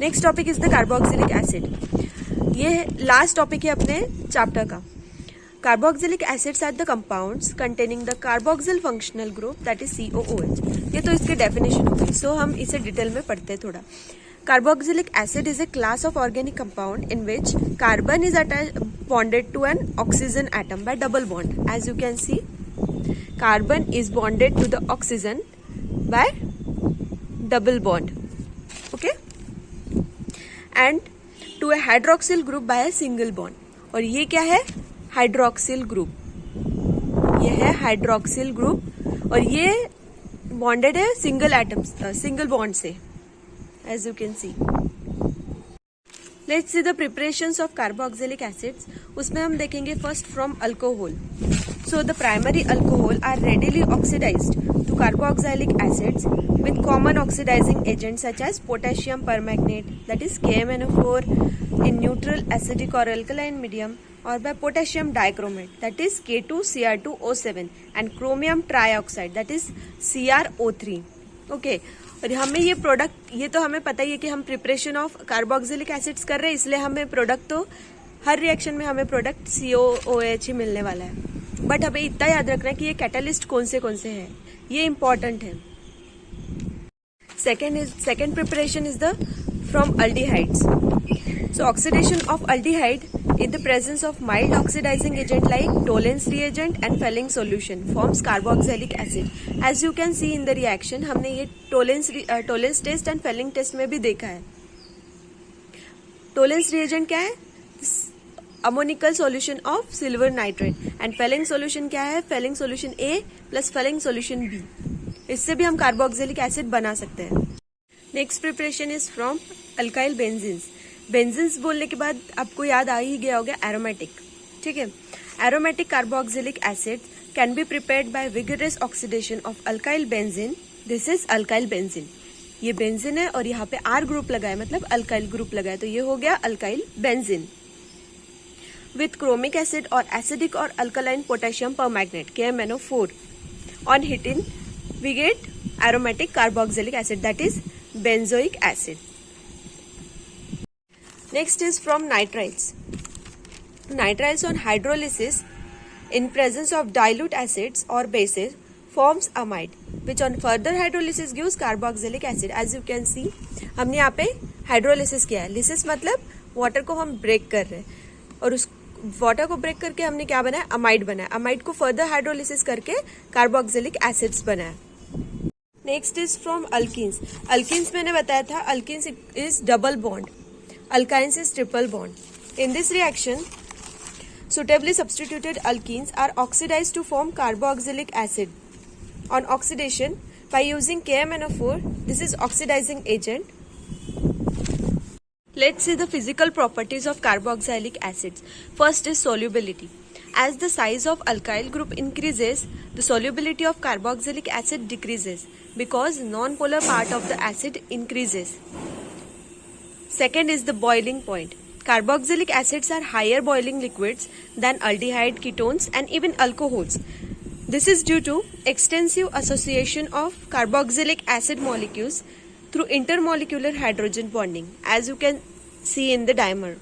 Next topic is the carboxylic acid. ये last topic है अपने चैप्टर का। Carboxylic acids are the compounds containing the carboxyl functional group that is COOH। ये तो इसके definition हो गई, सो हम इसे डिटेल में पढ़ते हैं थोड़ा। Carboxylic acid is a class of organic compound in which carbon is bonded to an oxygen atom by double bond. As you can see, carbon is bonded to the oxygen by double bond. Okay? And to a hydroxyl group by a single bond. और ये क्या है? Hydroxyl group. ये है hydroxyl group और ये bonded है single atom single bond से, as you can see. Let's see the preparations of carboxylic acids. उसमें हम देखेंगे first from alcohol. So the primary alcohol are readily oxidized to carboxylic acids with common oxidizing agents such as potassium permanganate, that is KMnO4, in neutral acidic or alkaline medium, or by potassium dichromate, that is K2Cr2O7, and chromium trioxide, that is CrO3. Okay. और हमें ये product, ये तो हमें पता ही है कि हम प्रिपरेशन ऑफ कार्बोक्सिलिक एसिड्स कर रहे हैं, इसलिए हमें प्रोडक्ट तो हर रिएक्शन में हमें प्रोडक्ट COOH ही मिलने वाला है। बट हमें इतना याद रखना है कि ये कैटालिस्ट कौन से हैं, ये इंपॉर्टेंट है। Second preparation is the from aldehydes. So oxidation of aldehyde in the presence of mild oxidizing agent like Tollens reagent and Fehling solution forms carboxylic acid. As you can see in the reaction, हमने ये Tollens test and Fehling test में भी देखा है। Tollens reagent क्या है? Ammonical solution of silver nitrate and Fehling solution क्या है? Fehling solution A plus Fehling solution B. इससे भी हम कार्बोक्सिलिक एसिड बना सकते हैं। Next preparation is from alkyl benzenes. Benzenes बोलने के बाद आपको याद आ ही गया होगा एरोमेटिक, ठीक है। Aromatic carboxylic acid can be prepared by vigorous oxidation of alkyl benzene. This is alkyl benzene. ये बेंजीन है और यहाँ पे R ग्रुप लगा है, मतलब अल्काइल ग्रुप लगा है, तो ये हो गया alkyl benzene. With chromic acid और एसिडिक और alkaline potassium permanganate KMnO4 on heating we get aromatic carboxylic acid, that is benzoic acid. Next is from nitriles. Nitriles on hydrolysis in presence of dilute acids or bases forms amide, which on further hydrolysis gives carboxylic acid. As you can see, हमने यहाँ पे hydrolysis किया है। Lysis मतलब water को हम break कर रहे हैं और उस वाटर को ब्रेक करके हमने क्या बनाया? अमाइड बनाया। अमाइड को फर्दर हाइड्रोलिसिस करके कार्बोक्सिलिक एसिड्स बनाया। Next is from alkenes. Alkenes मैंने बताया था, alkenes is double bond, alkynes is triple bond. In this reaction suitably substituted alkenes are oxidized to form carboxylic acid. On oxidation by using KMnO4, this is oxidizing agent. Let's see the physical properties of carboxylic acids. First is solubility. As the size of alkyl group increases, the solubility of carboxylic acid decreases because non-polar part of the acid increases. Second is the boiling point. Carboxylic acids are higher boiling liquids than aldehyde, ketones and even alcohols. This is due to extensive association of carboxylic acid molecules through intermolecular hydrogen bonding, as you can see in the dimer.